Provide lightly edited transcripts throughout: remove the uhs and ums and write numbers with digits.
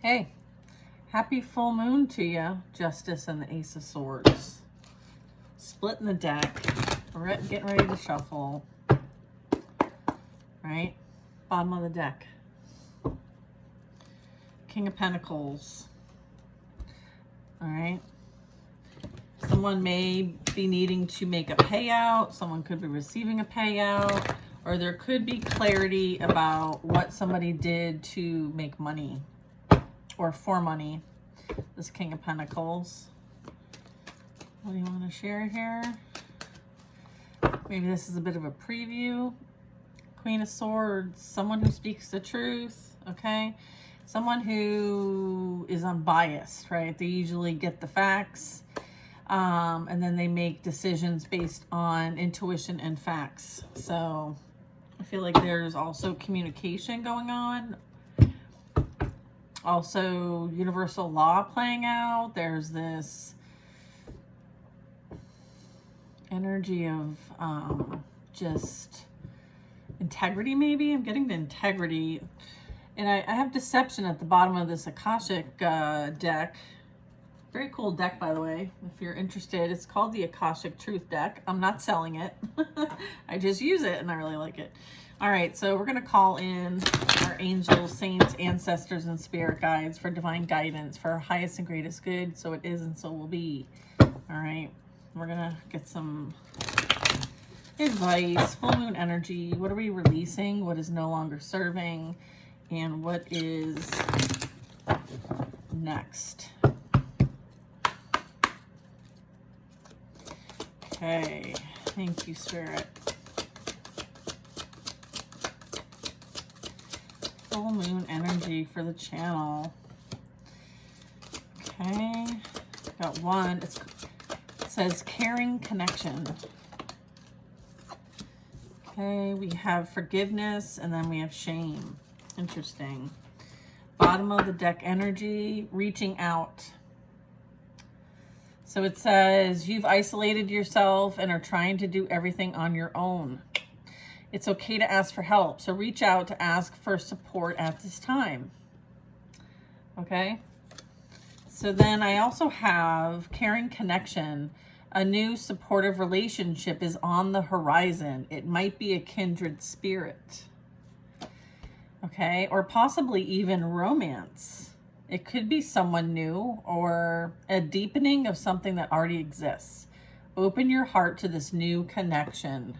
Hey, happy full moon to you, Justice and the Ace of Swords. Splitting the deck. We're getting ready to shuffle. Right? Bottom of the deck. King of Pentacles. All right. Someone may be needing to make a payout. Someone could be receiving a payout. Or there could be clarity about what somebody did to make money. Or for money. This King of Pentacles. What do you want to share here? Maybe this is a bit of a preview. Queen of Swords. Someone who speaks the truth. Okay. Someone who is unbiased, right? They usually get the facts. And then they make decisions based on intuition and facts. So I feel like there's also communication going on. Also, universal law playing out. There's this energy of just integrity, maybe. I'm getting the integrity. And I have deception at the bottom of this Akashic deck. Very cool deck, by the way, if you're interested. It's called the Akashic Truth deck. I'm not selling it. I just use it, and I really like it. All right, so we're going to call in our angels, saints, ancestors, and spirit guides for divine guidance, for our highest and greatest good. So it is and so will be. All right, we're going to get some advice, full moon energy. What are we releasing? What is no longer serving? And what is next? Okay, thank you, Spirit. Full moon energy for the channel. Okay, got one. It says caring connection. Okay, we have forgiveness and then we have shame. Interesting. Bottom of the deck energy, reaching out. So it says you've isolated yourself and are trying to do everything on your own. It's okay to ask for help. So reach out to ask for support at this time. Okay. So then I also have caring connection. A new supportive relationship is on the horizon. It might be a kindred spirit. Okay. Or possibly even romance. It could be someone new or a deepening of something that already exists. Open your heart to this new connection.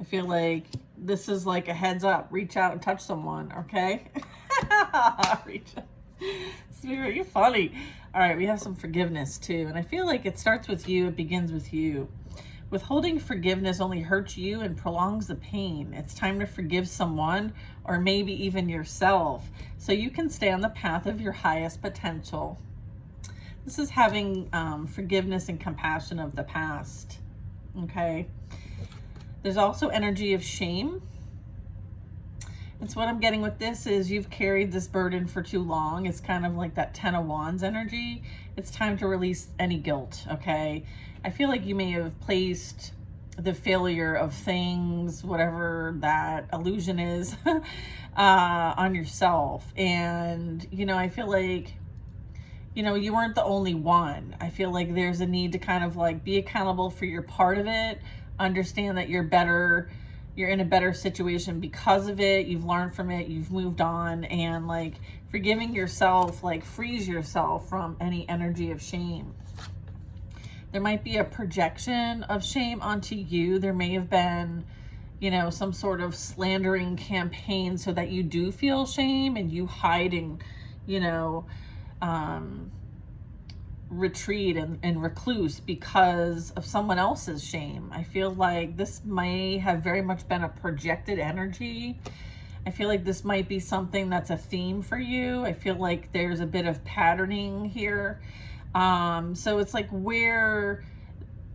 I feel like this is like a heads up. Reach out and touch someone, okay? Reach out. Spirit, you're funny. All right, we have some forgiveness too. And I feel like it starts with you. It begins with you. Withholding forgiveness only hurts you and prolongs the pain. It's time to forgive someone or maybe even yourself so you can stay on the path of your highest potential. This is having forgiveness and compassion of the past, okay? There's also energy of shame. And so what I'm getting with this is you've carried this burden for too long. It's kind of like that 10 of Wands energy. It's time to release any guilt, okay? I feel like you may have placed the failure of things, whatever that illusion is, on yourself. And, you know, I feel like, you know, you weren't the only one. I feel like there's a need to kind of like be accountable for your part of it. Understand that you're better, you're in a better situation because of it. You've learned from it, you've moved on, and like forgiving yourself, like frees yourself from any energy of shame. There might be a projection of shame onto you. There may have been, you know, some sort of slandering campaign so that you do feel shame and you hide and, you know, retreat and recluse because of someone else's shame. I feel like this may have very much been a projected energy. I feel like this might be something that's a theme for you. I feel like there's a bit of patterning here. So it's like where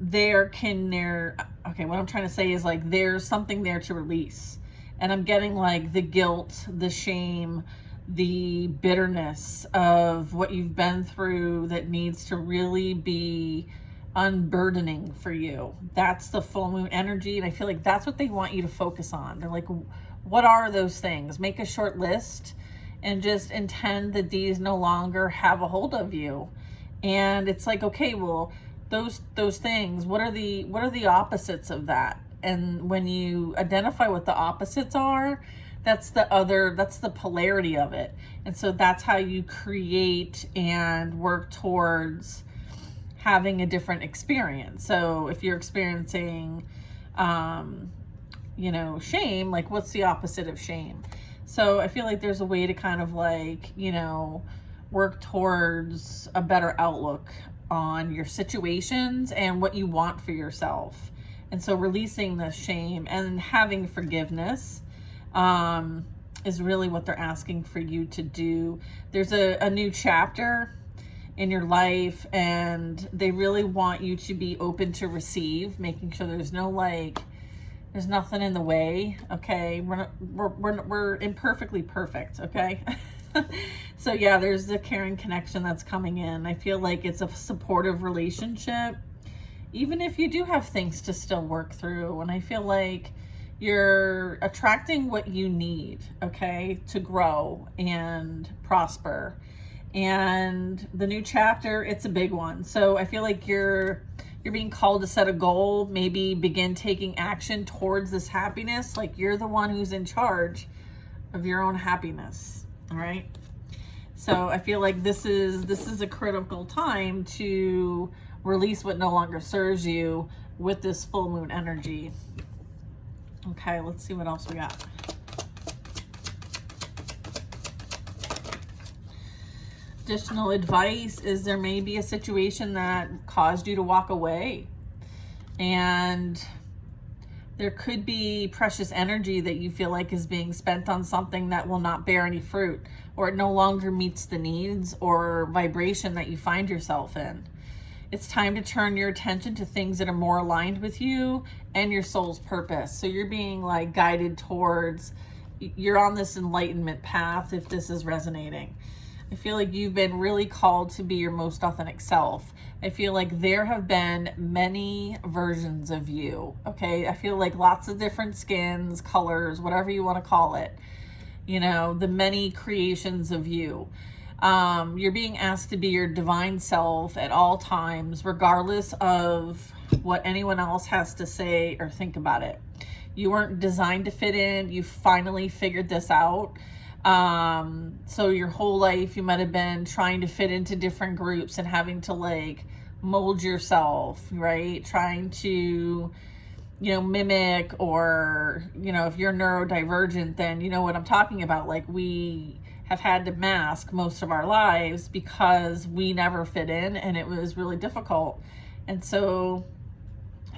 okay, what I'm trying to say is like there's something there to release. And I'm getting like the guilt, the shame, the bitterness of what you've been through that needs to really be unburdening for you. That's the full moon energy. And I feel like that's what they want you to focus on. They're like, what are those things? Make a short list and just intend that these no longer have a hold of you. And it's like, okay, well, those things, what are the opposites of that? And when you identify what the opposites are, that's the polarity of it. And so that's how you create and work towards having a different experience. So if you're experiencing, shame, like what's the opposite of shame? So I feel like there's a way to kind of like, work towards a better outlook on your situations and what you want for yourself. And so releasing the shame and having forgiveness is really what they're asking for you to do. There's a new chapter in your life, and they really want you to be open to receive, making sure there's nothing in the way. Okay, we're imperfectly perfect. Okay. So yeah, there's the caring connection that's coming in. I feel like it's a supportive relationship, even if you do have things to still work through. And I feel like you're attracting what you need, okay, to grow and prosper. And the new chapter, it's a big one. So I feel like you're being called to set a goal, maybe begin taking action towards this happiness. Like you're the one who's in charge of your own happiness. All right. So I feel like this is a critical time to release what no longer serves you with this full moon energy. Okay, let's see what else we got. Additional advice is there may be a situation that caused you to walk away, and there could be precious energy that you feel like is being spent on something that will not bear any fruit, or it no longer meets the needs or vibration that you find yourself in. It's time to turn your attention to things that are more aligned with you and your soul's purpose. So you're being like guided towards, you're on this enlightenment path if this is resonating. I feel like you've been really called to be your most authentic self. I feel like there have been many versions of you, okay? I feel like lots of different skins, colors, whatever you want to call it. The many creations of you. You're being asked to be your divine self at all times, regardless of what anyone else has to say or think about it. You weren't designed to fit in. You finally figured this out. So your whole life you might have been trying to fit into different groups and having to like mold yourself, right? Trying to, mimic, or, if you're neurodivergent, then you know what I'm talking about. Like we have had to mask most of our lives because we never fit in, and it was really difficult. And so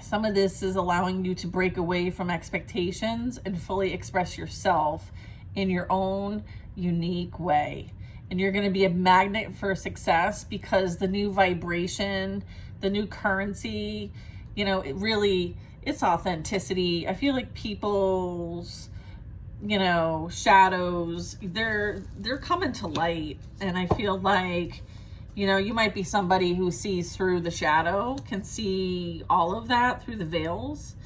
some of this is allowing you to break away from expectations and fully express yourself in your own unique way. And you're going to be a magnet for success, because the new vibration, the new currency, it's authenticity. I feel like people's, shadows, they're coming to light. And I feel like, you might be somebody who sees through the shadow, can see all of that through the veils.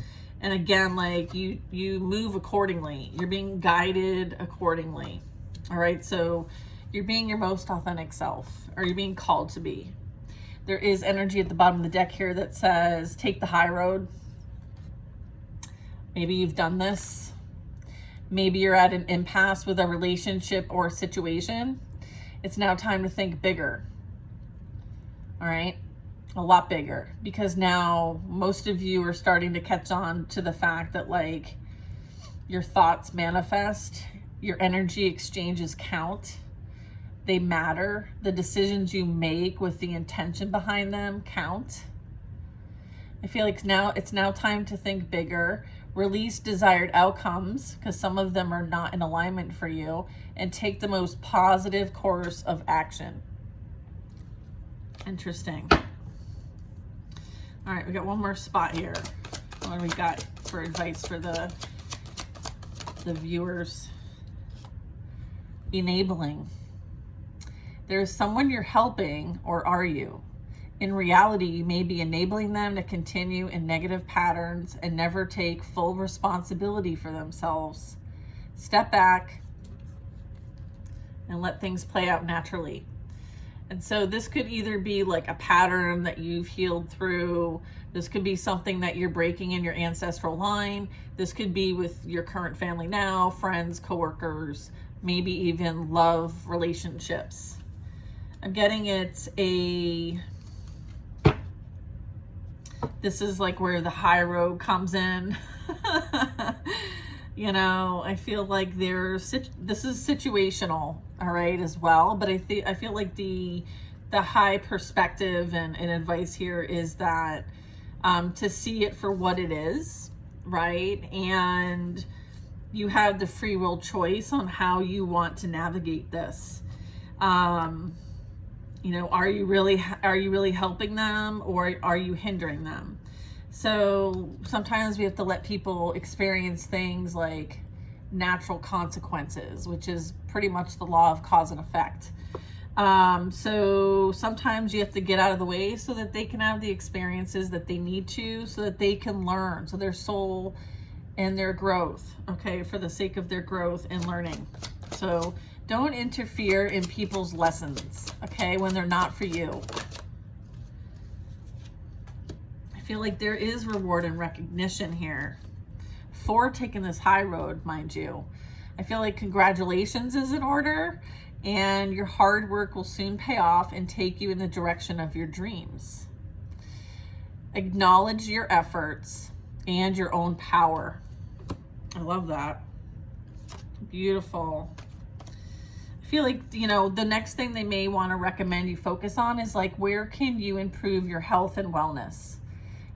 And again, like you move accordingly. You're being guided accordingly. All right. So you're being your most authentic self, or you're being called to be. There is energy at the bottom of the deck here that says, take the high road. Maybe you've done this. Maybe you're at an impasse with a relationship or a situation. It's now time to think bigger. All right. A lot bigger, because now most of you are starting to catch on to the fact that like your thoughts manifest, your energy exchanges count, they matter. The decisions you make with the intention behind them count. I feel like it's now time to think bigger, release desired outcomes, because some of them are not in alignment for you, and take the most positive course of action. Interesting. All right, we got one more spot here. What do we got for advice for the viewers? Enabling. There's someone you're helping, or are you? In reality, you may be enabling them to continue in negative patterns and never take full responsibility for themselves. Step back and let things play out naturally. And so this could either be like a pattern that you've healed through. This could be something that you're breaking in your ancestral line. This could be with your current family now, friends, coworkers, maybe even love relationships. I'm getting this is like where the high road comes in. You know, I feel like this is situational, all right, as well. But I feel like the high perspective and advice here is that to see it for what it is, right? And you have the free will choice on how you want to navigate this. You know, are you really helping them, or are you hindering them? So sometimes we have to let people experience things like natural consequences, which is pretty much the law of cause and effect. So sometimes you have to get out of the way so that they can have the experiences that they need to, so that they can learn, so their soul and their growth, okay, for the sake of their growth and learning. So don't interfere in people's lessons, okay, when they're not for you. I feel like there is reward and recognition here for taking this high road, mind you. I feel like congratulations is in order, and your hard work will soon pay off and take you in the direction of your dreams. Acknowledge your efforts and your own power. I love that. Beautiful. I feel like, you know, the next thing they may want to recommend you focus on is like, where can you improve your health and wellness?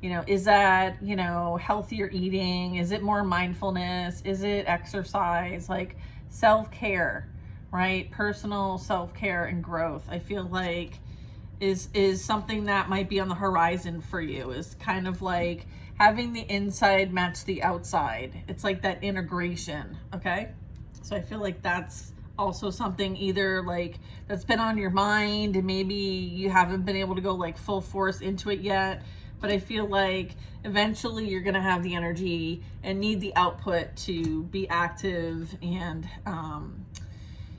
You know, is that, you know, healthier eating? Is it more mindfulness? Is it exercise? Like self-care, right? Personal self-care and growth, I feel like is something that might be on the horizon for you. Is kind of like having the inside match the outside. It's like that integration, okay? So I feel like that's also something either like that's been on your mind, and maybe you haven't been able to go like full force into it yet. But I feel like eventually you're going to have the energy and need the output to be active and,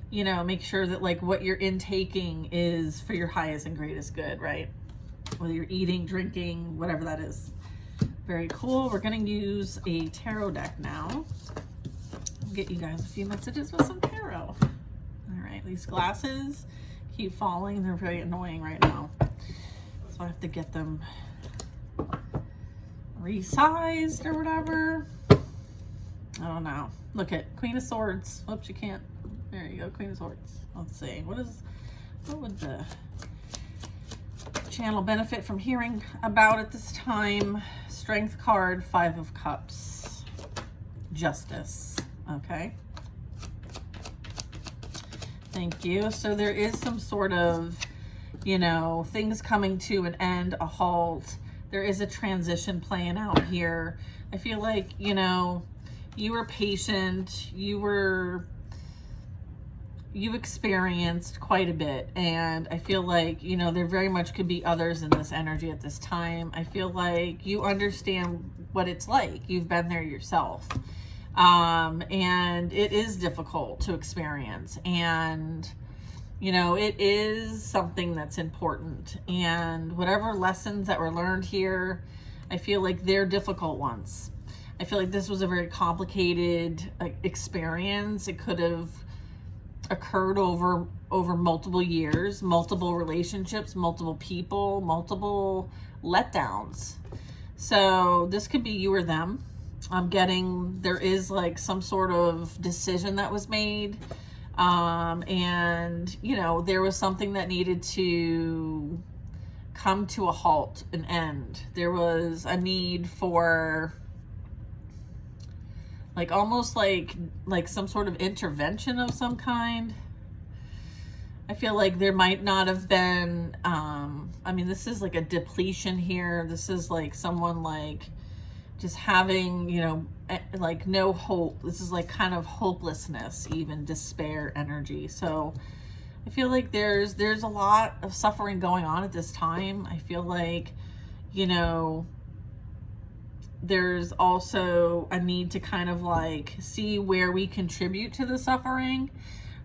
you know, make sure that like what you're intaking is for your highest and greatest good, right? Whether you're eating, drinking, whatever that is. Very cool. We're going to use a tarot deck now. I'll get you guys a few messages with some tarot. All right. These glasses keep falling. They're very annoying right now. So I have to get them resized or whatever. I don't know. Look at Queen of Swords. Oops, you can't. There you go, Queen of Swords. Let's see. What would the channel benefit from hearing about at this time? Strength card, 5 of Cups. Justice. Okay. Thank you. So there is some sort of, you know, things coming to an end, a halt. There is a transition playing out here. I feel like, you know, you were patient, you experienced quite a bit, and I feel like, you know, there very much could be others in this energy at this time. I feel like you understand what it's like. You've been there yourself. And it is difficult to experience, and you know, it is something that's important, and whatever lessons that were learned here, I feel like they're difficult ones. I feel like this was a very complicated experience. It could have occurred over multiple years, multiple relationships, multiple people, multiple letdowns. So this could be you or them. I'm getting there is like some sort of decision that was made. And you know, there was something that needed to come to a halt, an end. There was a need for like almost like some sort of intervention of some kind. I feel like there might not have been, I mean, this is like a depletion here. This is like someone like just having, you know, like no hope. This is like kind of hopelessness, even despair energy. So I feel like there's a lot of suffering going on at this time. I feel like, you know, there's also a need to kind of like see where we contribute to the suffering,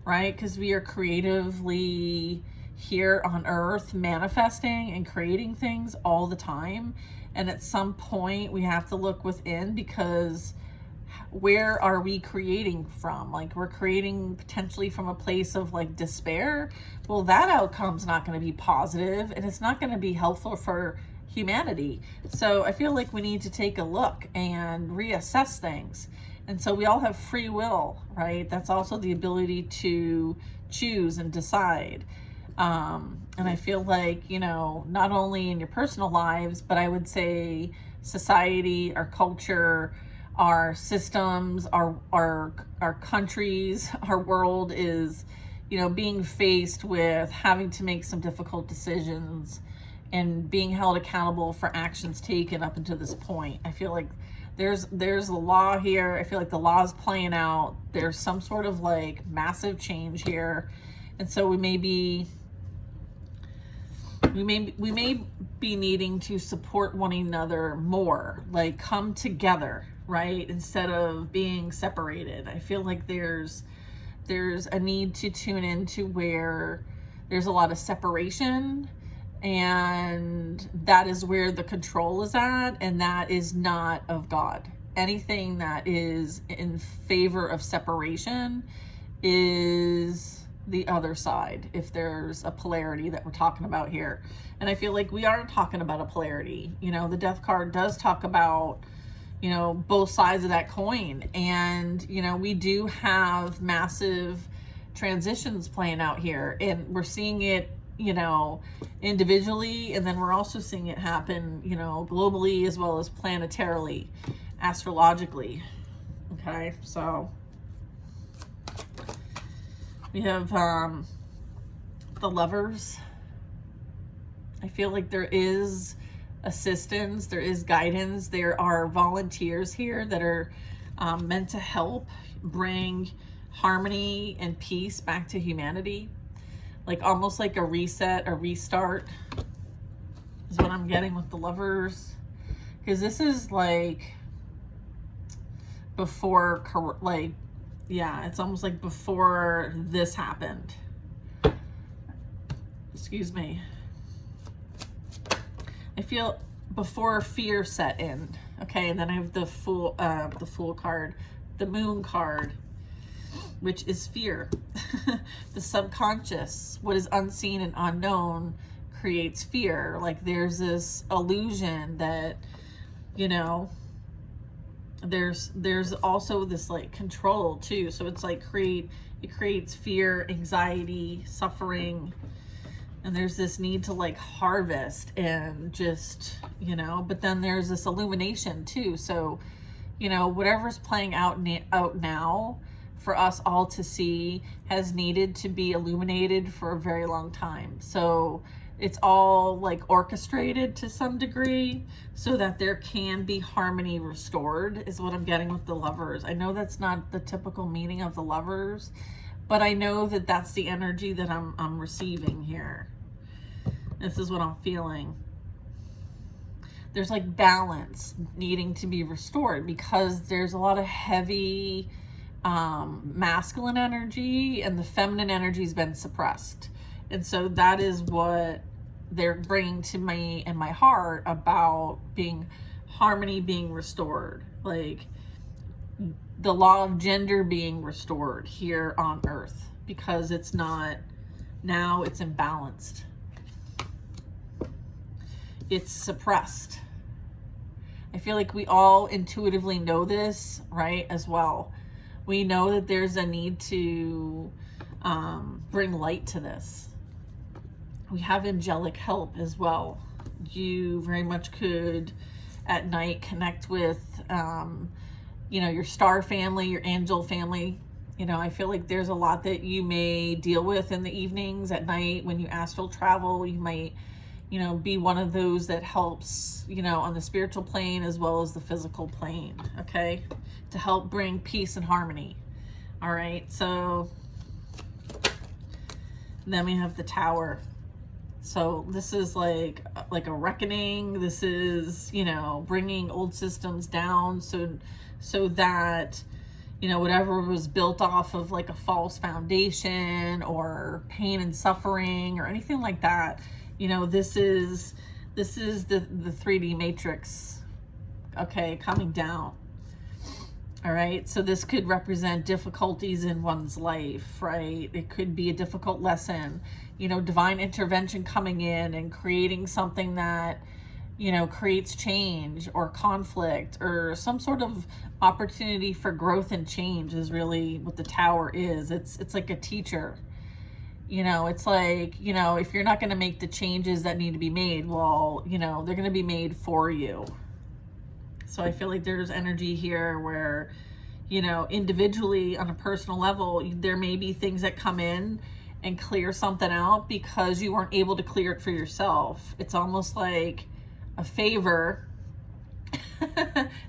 right? Because we are creatively here on earth manifesting and creating things all the time. And at some point we have to look within, because where are we creating from? Like, we're creating potentially from a place of like despair. Well, that outcome's not going to be positive, and it's not going to be helpful for humanity. So I feel like we need to take a look and reassess things. And so we all have free will, right? That's also the ability to choose and decide. And I feel like, you know, not only in your personal lives, but I would say society, our culture, our systems, our countries, our world is, you know, being faced with having to make some difficult decisions and being held accountable for actions taken up until this point. I feel like there's a law here. I feel like the law is playing out. There's some sort of like massive change here. And so we may be needing to support one another more, like come together, right? Instead of being separated. I feel like there's a need to tune into where there's a lot of separation, and that is where the control is at, and that is not of God. Anything that is in favor of separation is the other side, if there's a polarity that we're talking about here. And I feel like we are talking about a polarity. You know, the death card does talk about, you know, both sides of that coin. And, you know, we do have massive transitions playing out here, and we're seeing it, you know, individually, and then we're also seeing it happen, you know, globally as well as planetarily, astrologically. Okay, so we have the Lovers. I feel like there is assistance, there is guidance, there are volunteers here that are meant to help bring harmony and peace back to humanity. Like almost like a reset, a restart is what I'm getting with the Lovers. Because this is like before, like, yeah, it's almost like before this happened. Excuse me. I feel before fear set in. Okay, and then I have the Fool card, the Moon card, which is fear. The subconscious, what is unseen and unknown, creates fear. Like there's this illusion that, you know, there's also this like control too. So it's like it creates fear, anxiety, suffering, and there's this need to like harvest and just, you know, but then there's this illumination too. So, you know, whatever's playing out now for us all to see has needed to be illuminated for a very long time. So it's all like orchestrated to some degree so that there can be harmony restored, is what I'm getting with the Lovers. I know that's not the typical meaning of the Lovers, but I know that that's the energy that I'm receiving here. This is what I'm feeling. There's like balance needing to be restored because there's a lot of heavy masculine energy, and the feminine energy has been suppressed. And so that is what they're bringing to me and my heart about being harmony being restored, like the law of gender being restored here on earth, because it's not, now it's imbalanced, it's suppressed. I feel like we all intuitively know this, right, as well. We know that there's a need to bring light to this. We have angelic help as well. You very much could at night connect with, you know, your star family, your angel family. You know, I feel like there's a lot that you may deal with in the evenings, at night when you astral travel. You might, you know, be one of those that helps, you know, on the spiritual plane as well as the physical plane, okay? To help bring peace and harmony. All right, so then we have the Tower. So this is like a reckoning. This is, you know, bringing old systems down so that, you know, whatever was built off of like a false foundation or pain and suffering or anything like that. You know, this is the 3D matrix, okay, coming down. All right, so this could represent difficulties in one's life, right? It could be a difficult lesson, you know, divine intervention coming in and creating something that, you know, creates change or conflict or some sort of opportunity for growth and change is really what the Tower is. It's like a teacher. You know, it's like, you know, if you're not going to make the changes that need to be made, well, you know, they're going to be made for you. So I feel like there's energy here where, you know, individually on a personal level, there may be things that come in and clear something out because you weren't able to clear it for yourself. It's almost like a favor.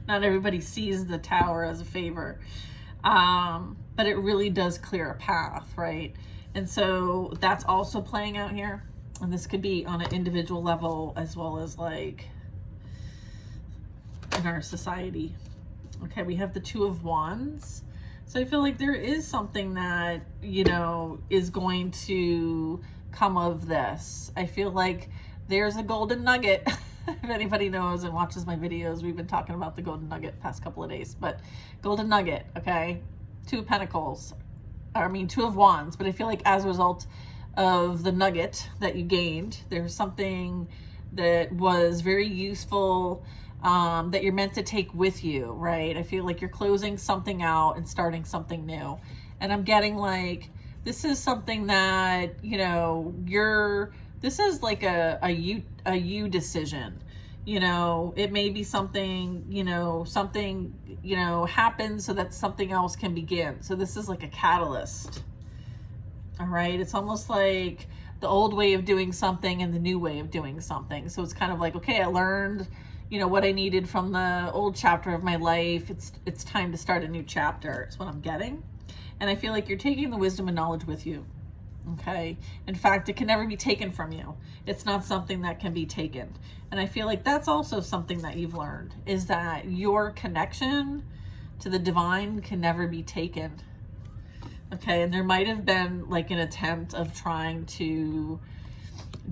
Not everybody sees the Tower as a favor. But it really does clear a path, right? And so that's also playing out here. And this could be on an individual level as well as like in our society. Okay, we have the Two of Wands. So I feel like there is something that, you know, is going to come of this. I feel like there's a golden nugget. If anybody knows and watches my videos, we've been talking about the golden nugget past couple of days, but golden nugget, okay? Two of Pentacles, Two of Wands, but I feel like as a result of the nugget that you gained, there's something that was very useful, that you're meant to take with you, right? I feel like you're closing something out and starting something new. And I'm getting like, this is something that, you know, this is like a you decision. You know, it may be something, you know, happens so that something else can begin. So this is like a catalyst. All right. It's almost like the old way of doing something and the new way of doing something. So it's kind of like, okay, I learned, you know, what I needed from the old chapter of my life. It's time to start a new chapter. It's what I'm getting. And I feel like you're taking the wisdom and knowledge with you. Okay. In fact, it can never be taken from you. It's not something that can be taken. And I feel like that's also something that you've learned, is that your connection to the divine can never be taken. Okay. And there might have been like an attempt of trying to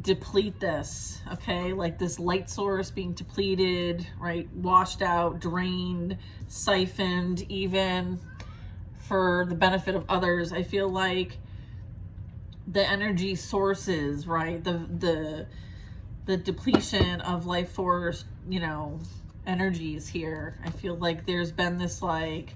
deplete this. Okay. Like this light source being depleted, right? Washed out, drained, siphoned, even for the benefit of others. I feel like the energy sources, right? The depletion of life force, you know, energies here. I feel like there's been this like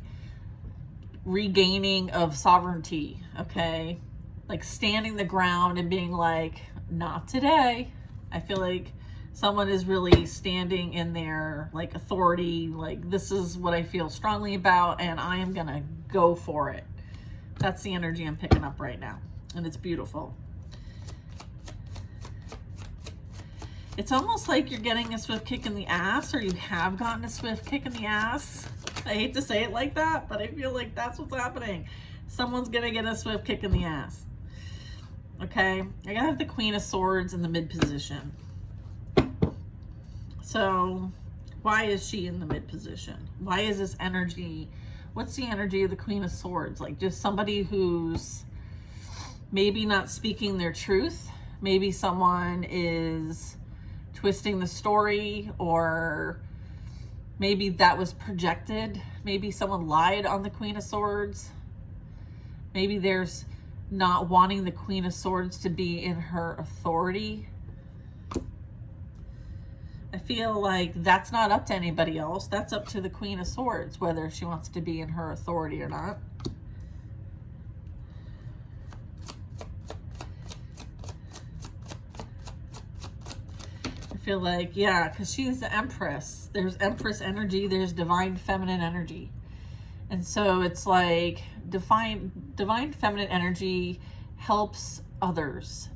regaining of sovereignty, okay? Like standing the ground and being like, not today. I feel like someone is really standing in their like authority, like this is what I feel strongly about and I am gonna go for it. That's the energy I'm picking up right now. And it's beautiful. It's almost like you're getting a swift kick in the ass, or you have gotten a swift kick in the ass. I hate to say it like that, but I feel like that's what's happening. Someone's gonna get a swift kick in the ass. Okay, I gotta have the Queen of Swords in the mid position. So why is she in the mid position? Why is this energy? What's the energy of the Queen of Swords? Like just somebody who's maybe not speaking their truth. Maybe someone is twisting the story, or maybe that was projected. Maybe someone lied on the Queen of Swords. Maybe there's not wanting the Queen of Swords to be in her authority. I feel like that's not up to anybody else. That's up to the Queen of Swords, whether she wants to be in her authority or not. I feel like, yeah, because she's the Empress. There's Empress energy. There's divine feminine energy. And so it's like divine feminine energy helps others.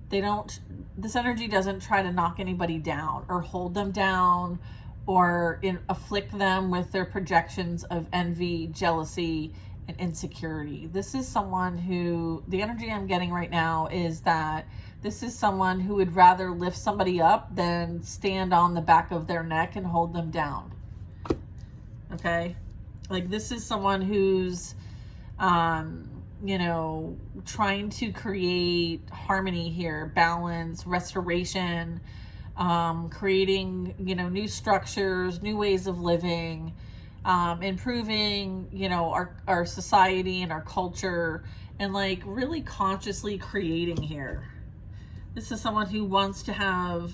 This energy doesn't try to knock anybody down or hold them down or afflict them with their projections of envy, jealousy, and insecurity. This is someone who, the energy I'm getting right now is that this is someone who would rather lift somebody up than stand on the back of their neck and hold them down. Okay? Like this is someone who's, you know, trying to create harmony here, balance, restoration, creating, you know, new structures, new ways of living, improving, you know, our society and our culture, and like really consciously creating here. This is someone who wants to have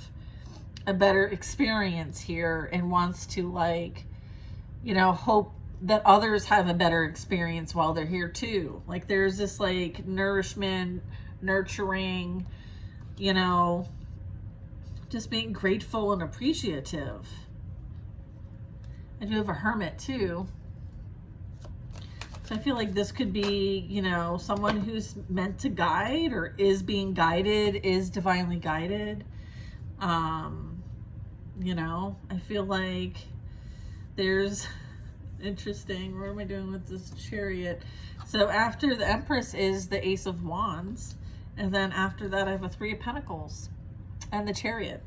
a better experience here and wants to, like, you know, hope that others have a better experience while they're here too. Like there's this like nourishment, nurturing, you know, just being grateful and appreciative. I do have a Hermit too. So I feel like this could be, you know, someone who's meant to guide or is being guided, is divinely guided. You know, I feel like there's, interesting, what am I doing with this Chariot? So after the Empress is the Ace of Wands, and then after that I have a Three of Pentacles and the Chariot.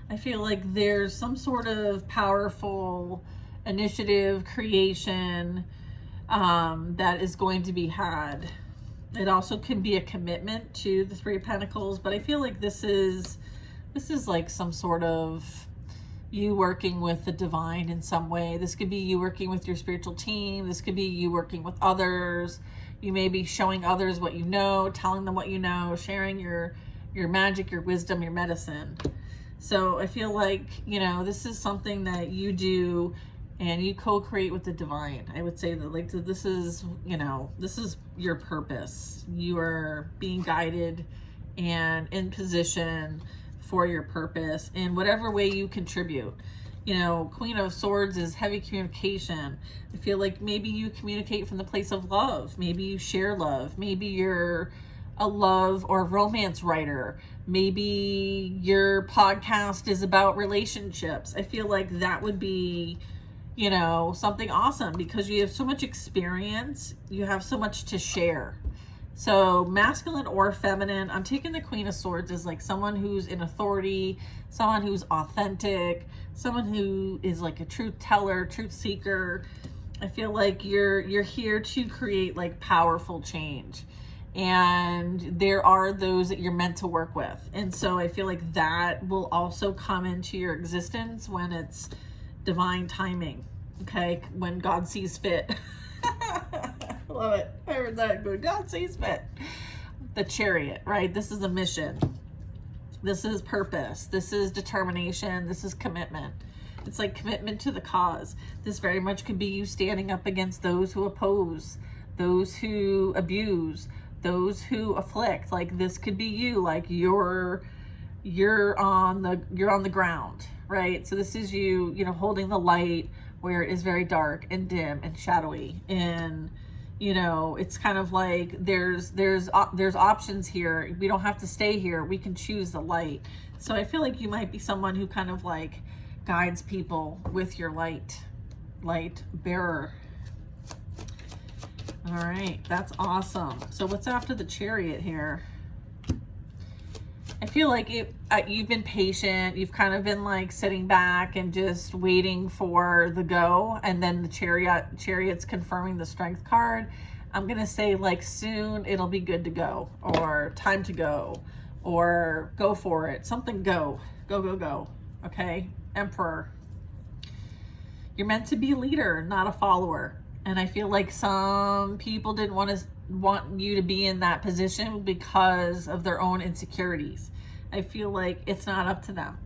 I feel like there's some sort of powerful initiative, creation that is going to be had. It also can be a commitment to the Three of Pentacles, but I feel like this is like some sort of you working with the divine in some way. This could be you working with your spiritual team. This could be you working with others. You may be showing others what you know, telling them what you know, sharing your magic, your wisdom, your medicine. So I feel like, you know, this is something that you do and you co-create with the divine. I would say that, like, this is, you know, this is your purpose. You are being guided and in position for your purpose in whatever way you contribute. You know, Queen of Swords is heavy communication. I feel like maybe you communicate from the place of love. Maybe you share love. Maybe you're a love or romance writer. Maybe your podcast is about relationships. I feel like that would be, you know, something awesome because you have so much experience. You have so much to share. So masculine or feminine, I'm taking the Queen of Swords as like someone who's in authority, someone who's authentic, someone who is like a truth teller, truth seeker. I feel like you're here to create like powerful change. And there are those that you're meant to work with. And so I feel like that will also come into your existence when it's divine timing. Okay, when God sees fit. Love it. I heard that good. God sees fit. The Chariot, right? This is a mission. This is purpose. This is determination. This is commitment. It's like commitment to the cause. This very much could be you standing up against those who oppose, those who abuse, those who afflict. Like this could be you. Like you're on the ground, right? So this is you, you know, holding the light where it is very dark and dim and shadowy, and you know, it's kind of like there's options here. We don't have to stay here. We can choose the light. So I feel like you might be someone who kind of like guides people with your light bearer. All right, that's awesome. So what's after the Chariot here? I feel like you've been patient. You've kind of been like sitting back and just waiting for the go. And then the Chariot's confirming the Strength card. I'm going to say like soon it'll be good to go, or time to go, or go for it. Something go. Okay. Emperor. You're meant to be a leader, not a follower. And I feel like some people didn't want you to be in that position because of their own insecurities. I feel like it's not up to them.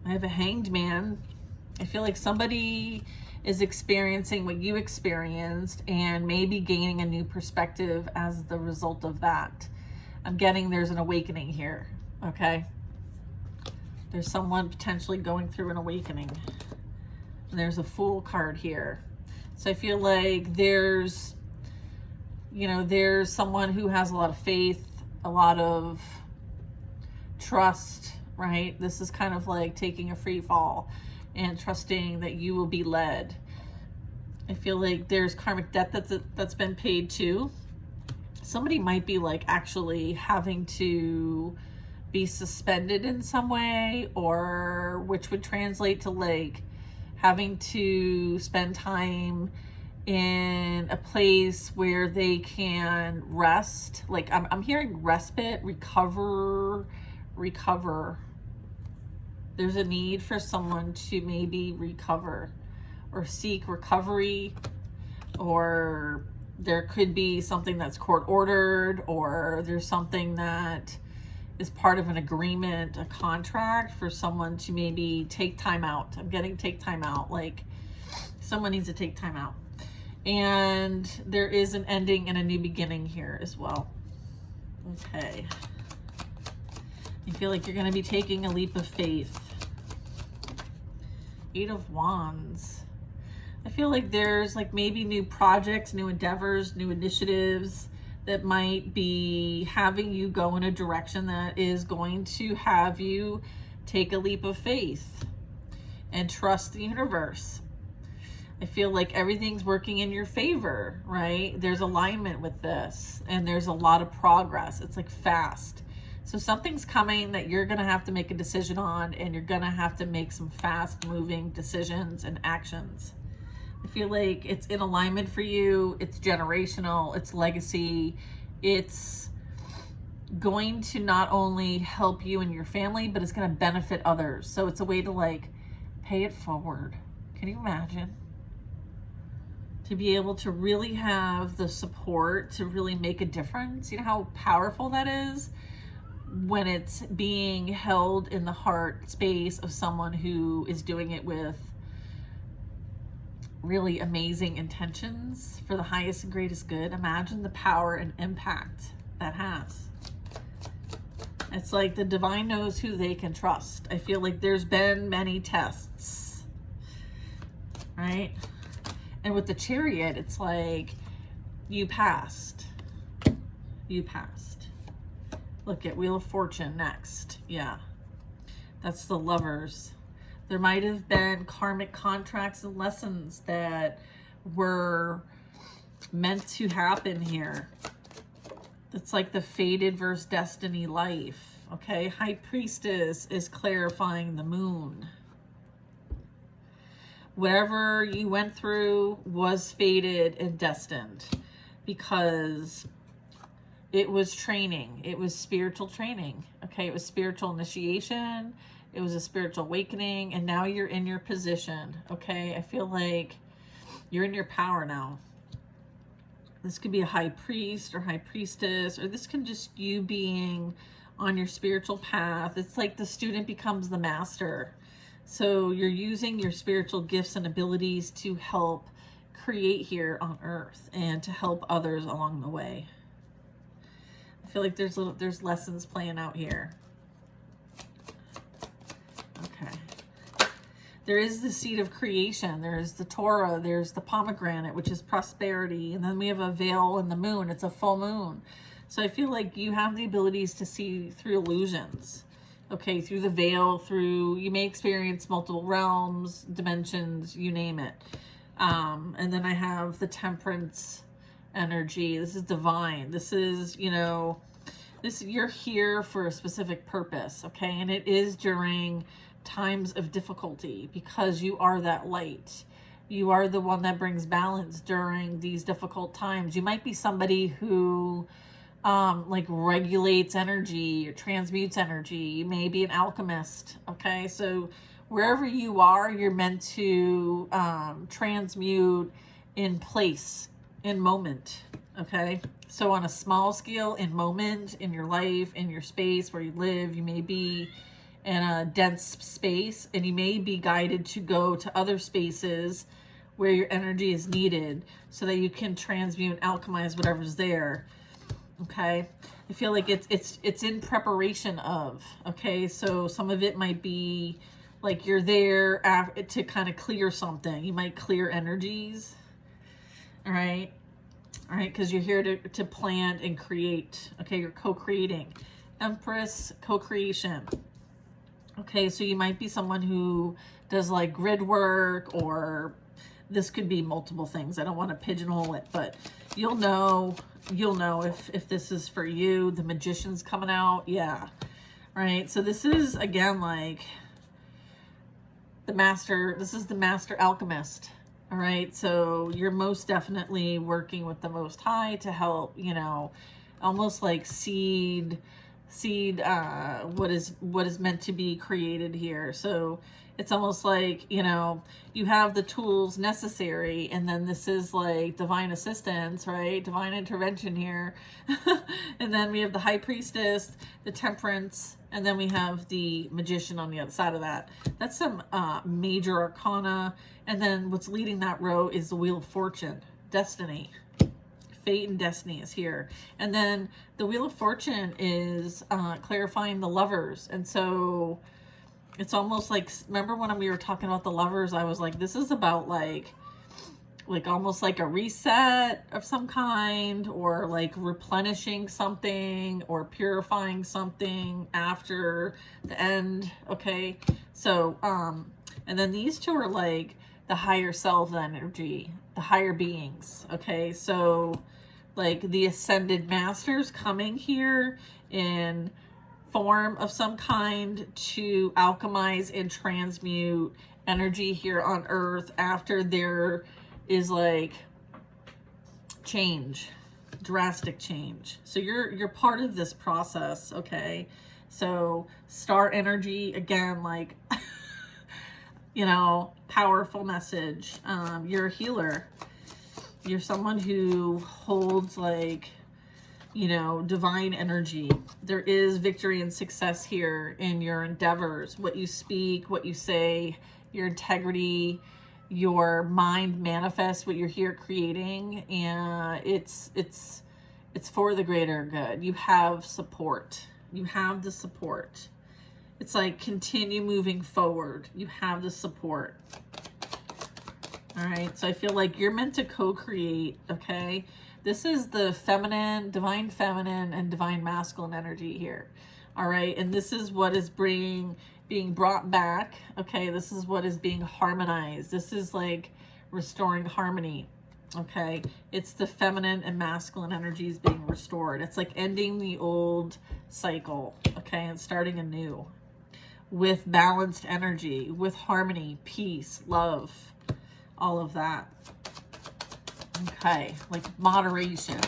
I have a Hanged Man. I feel like somebody is experiencing what you experienced and maybe gaining a new perspective as the result of that. I'm getting there's an awakening here, okay? There's someone potentially going through an awakening. And there's a Fool card here. So I feel like there's, you know, there's someone who has a lot of faith, a lot of trust, right? This is kind of like taking a free fall and trusting that you will be led. I feel like there's karmic debt that's been paid too. Somebody might be like actually having to be suspended in some way, or which would translate to like having to spend time in a place where they can rest. Like I'm hearing respite, recover. There's a need for someone to maybe recover or seek recovery, or there could be something that's court ordered, or there's something that is part of an agreement, a contract for someone to maybe take time out. I'm getting take time out, like someone needs to take time out. And there is an ending and a new beginning here as well. Okay. I feel like you're going to be taking a leap of faith. 8 of Wands. I feel like there's like maybe new projects, new endeavors, new initiatives that might be having you go in a direction that is going to have you take a leap of faith and trust the universe. I feel like everything's working in your favor, right? There's alignment with this, and there's a lot of progress. It's like fast. So something's coming that you're going to have to make a decision on, and you're going to have to make some fast moving decisions and actions. I feel like it's in alignment for you. It's generational. It's legacy. It's going to not only help you and your family, but it's going to benefit others. So it's a way to like pay it forward. Can you imagine? To be able to really have the support to really make a difference. You know how powerful that is when it's being held in the heart space of someone who is doing it with really amazing intentions for the highest and greatest good. Imagine the power and impact that has. It's like the divine knows who they can trust. I feel like there's been many tests, right? And with the Chariot, it's like you passed. You passed. Look at Wheel of Fortune next. Yeah. That's the Lovers. There might have been karmic contracts and lessons that were meant to happen here. It's like the fated versus destiny life. Okay. High Priestess is clarifying the moon. Whatever you went through was fated and destined, because it was training. It was spiritual training. Okay. It was spiritual initiation. It was a spiritual awakening. And now you're in your position. Okay. I feel like you're in your power now. This could be a high priest or high priestess, or this can just you being on your spiritual path. It's like the student becomes the master. So you're using your spiritual gifts and abilities to help create here on earth and to help others along the way. I feel like there's lessons playing out here. Okay. There is the seed of creation. There's the Torah. There's the pomegranate, which is prosperity. And then we have a veil in the moon. It's a full moon. So I feel like you have the abilities to see through illusions. Okay, through the veil, through, you may experience multiple realms, dimensions, you name it. And then I have the Temperance energy. This is divine. This is, you know, you're here for a specific purpose, okay? And it is during times of difficulty, because you are that light. You are the one that brings balance during these difficult times. You might be somebody who like regulates energy or transmutes energy. You may be an alchemist. Okay. So wherever you are, you're meant to transmute in place, in moment. Okay. So on a small scale, in moment, in your life, in your space where you live, you may be in a dense space, and you may be guided to go to other spaces where your energy is needed so that you can transmute and alchemize whatever's there. Okay. I feel like it's in preparation of, okay. So some of it might be like you're there to kind of clear something. You might clear energies. All right. All right. Cause you're here to plant and create. Okay. You're co-creating. Empress, co-creation. Okay. So you might be someone who does like grid work, or this could be multiple things. I don't want to pigeonhole it, but you'll know if this is for you. The Magician's coming out. Yeah. All right? So this is, again, like the master, this is the master alchemist. All right, so you're most definitely working with the Most High to help, you know, almost like seed what is meant to be created here. So it's almost like, you know, you have the tools necessary, and then this is like divine assistance, right? Divine intervention here. And then we have the High Priestess, the Temperance, and then we have the Magician on the other side of that. That's some major arcana. And then what's leading that row is the Wheel of Fortune, Destiny. Fate and destiny is here. And then the Wheel of Fortune is clarifying the Lovers. And so it's almost like, remember when we were talking about the Lovers, I was like, this is about like almost like a reset of some kind, or like replenishing something or purifying something after the end. Okay. So, and then these two are like the higher self energy, the higher beings. Okay. So like the ascended masters coming here in form of some kind to alchemize and transmute energy here on earth after there is like change, drastic change. So you're part of this process. Okay. So star energy, again, like you know, powerful message. You're a healer. You're someone who holds like, you know, divine energy. There is victory and success here in your endeavors, what you speak, what you say, your integrity, your mind manifests what you're here creating, and it's for the greater good. You have support. You have the support. It's like continue moving forward. You have the support. All right, so I feel like you're meant to co-create, okay? This is the feminine, divine feminine, and divine masculine energy here. All right, and this is what is being brought back, okay? This is what is being harmonized. This is like restoring harmony, okay? It's the feminine and masculine energies being restored. It's like ending the old cycle, okay, and starting anew with balanced energy, with harmony, peace, love, all of that. Okay, like moderation,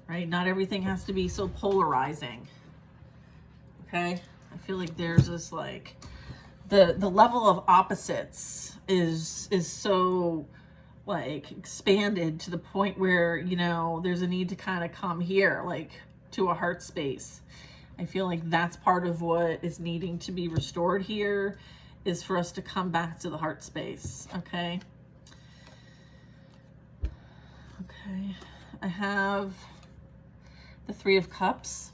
right? Not everything has to be so polarizing. Okay, I feel like there's this like the level of opposites is so like expanded to the point where, you know, there's a need to kind of come here, like to a heart space. I feel like that's part of what is needing to be restored here, is for us to come back to the heart space. Okay. Okay, I have the Three of Cups,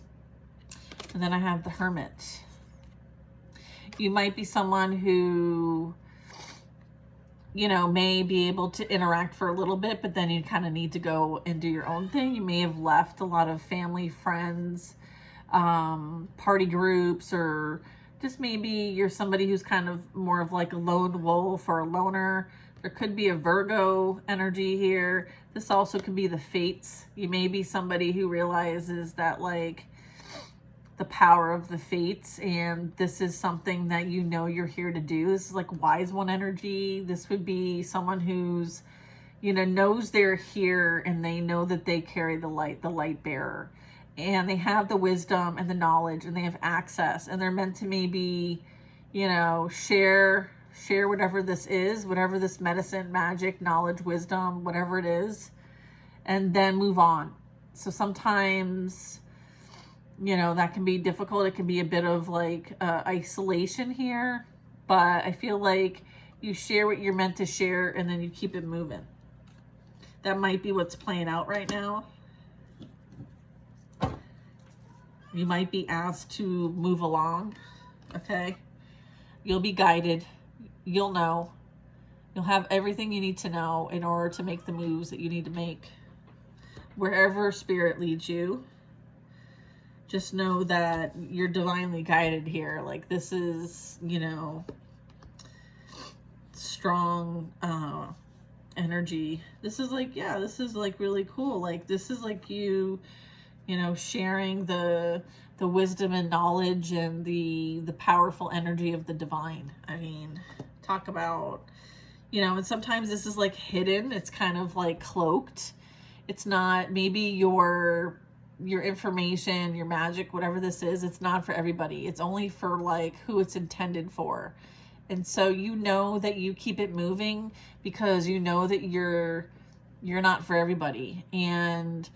and then I have the Hermit. You might be someone who, you know, may be able to interact for a little bit, but then you kind of need to go and do your own thing. You may have left a lot of family, friends, party groups, or just maybe you're somebody who's kind of more of like a lone wolf or a loner. There could be a Virgo energy here. This also could be the fates. You may be somebody who realizes that like the power of the fates, and this is something that you know you're here to do. This is like wise one energy. This would be someone who's, you know, knows they're here and they know that they carry the light bearer, and they have the wisdom and the knowledge, and they have access, and they're meant to maybe, you know, share whatever this is, whatever this medicine, magic, knowledge, wisdom, whatever it is, and then move on. So sometimes, you know, that can be difficult. It can be a bit of like isolation here, but I feel like you share what you're meant to share and then you keep it moving. That might be what's playing out right now. You might be asked to move along, okay? You'll be guided. You'll know. You'll have everything you need to know in order to make the moves that you need to make. Wherever spirit leads you, just know that you're divinely guided here. Like this is, you know, strong energy. This is like, yeah, this is like really cool. Like this is like you you know, sharing the wisdom and knowledge and the powerful energy of the divine. I mean, talk about, you know, and sometimes this is like hidden. It's kind of like cloaked. It's not, maybe your information, your magic, whatever this is, it's not for everybody. It's only for like who it's intended for. And so you know that you keep it moving because you know that you're not for everybody. And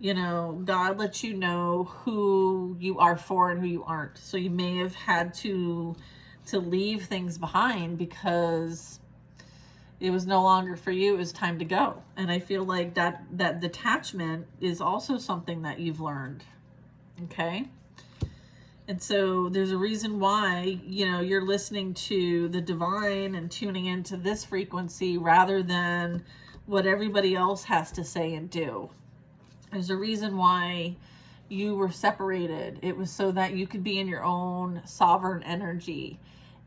you know, God lets you know who you are for and who you aren't. So you may have had to leave things behind because it was no longer for you. It was time to go. And I feel like that detachment is also something that you've learned. Okay. And so there's a reason why, you know, you're listening to the divine and tuning into this frequency rather than what everybody else has to say and do. There's a reason why you were separated. It was so that you could be in your own sovereign energy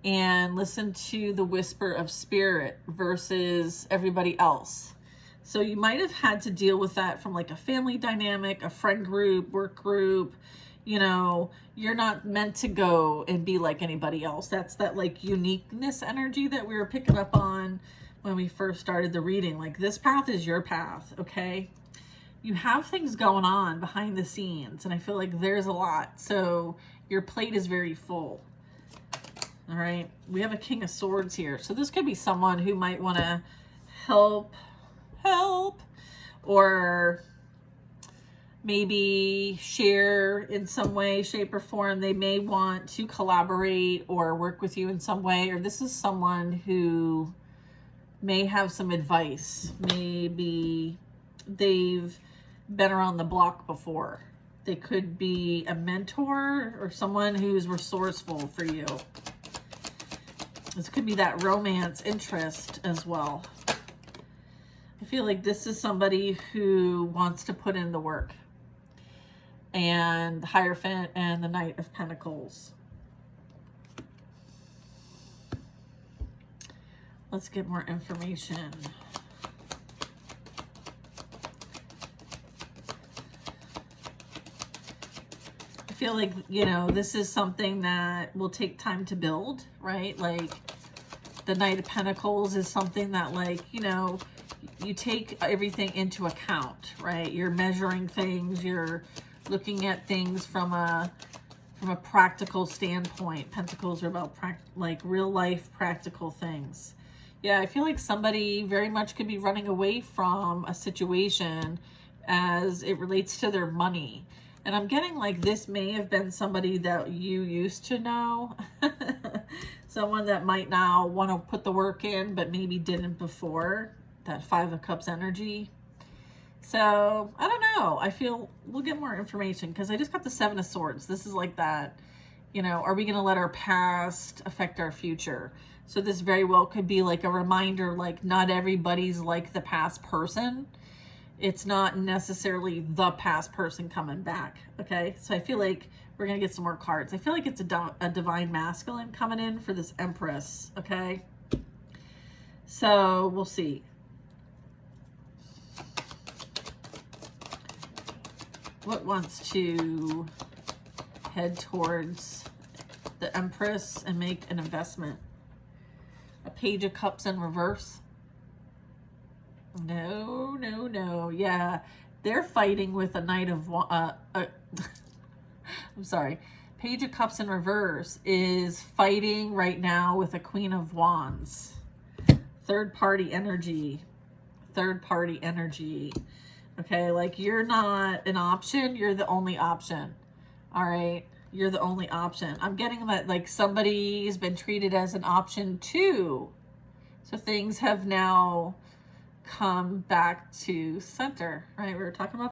and listen to the whisper of spirit versus everybody else. So you might have had to deal with that from like a family dynamic, a friend group, work group. You know, you're not meant to go and be like anybody else. That's that like uniqueness energy that we were picking up on when we first started the reading. Like, this path is your path, okay? You have things going on behind the scenes, and I feel like there's a lot. So your plate is very full. All right. We have a King of Swords here. So this could be someone who might want to help, or maybe share in some way, shape, or form. They may want to collaborate or work with you in some way. Or this is someone who may have some advice. Maybe they've been around the block before. They could be a mentor or someone who's resourceful for you. This could be that romance interest as well. I feel like this is somebody who wants to put in the work. And the Hierophant and the Knight of Pentacles. Let's get more information. I feel like, you know, this is something that will take time to build, right? Like, the Knight of Pentacles is something that, like, you know, you take everything into account, right? You're measuring things, you're looking at things from a practical standpoint. Pentacles are about like real life practical things. Yeah, I feel like somebody very much could be running away from a situation as it relates to their money. And I'm getting like this may have been somebody that you used to know. Someone that might now want to put the work in, but maybe didn't before. That Five of Cups energy. So, I don't know. I feel we'll get more information because I just got the Seven of Swords. This is like that, you know, are we going to let our past affect our future? So this very well could be like a reminder, like not everybody's like the past person. It's not necessarily the past person coming back, okay? So I feel like we're going to get some more cards. I feel like it's a divine masculine coming in for this Empress, okay? So we'll see. What wants to head towards the Empress and make an investment? A Page of Cups in reverse. No, no, no. Yeah, they're fighting with a Knight of... I'm sorry. Page of Cups in reverse is fighting right now with a Queen of Wands. Third party energy. Third party energy. Okay, like you're not an option, you're the only option. All right, you're the only option. I'm getting that like somebody's been treated as an option too. So things have now come back to center, right? We were talking about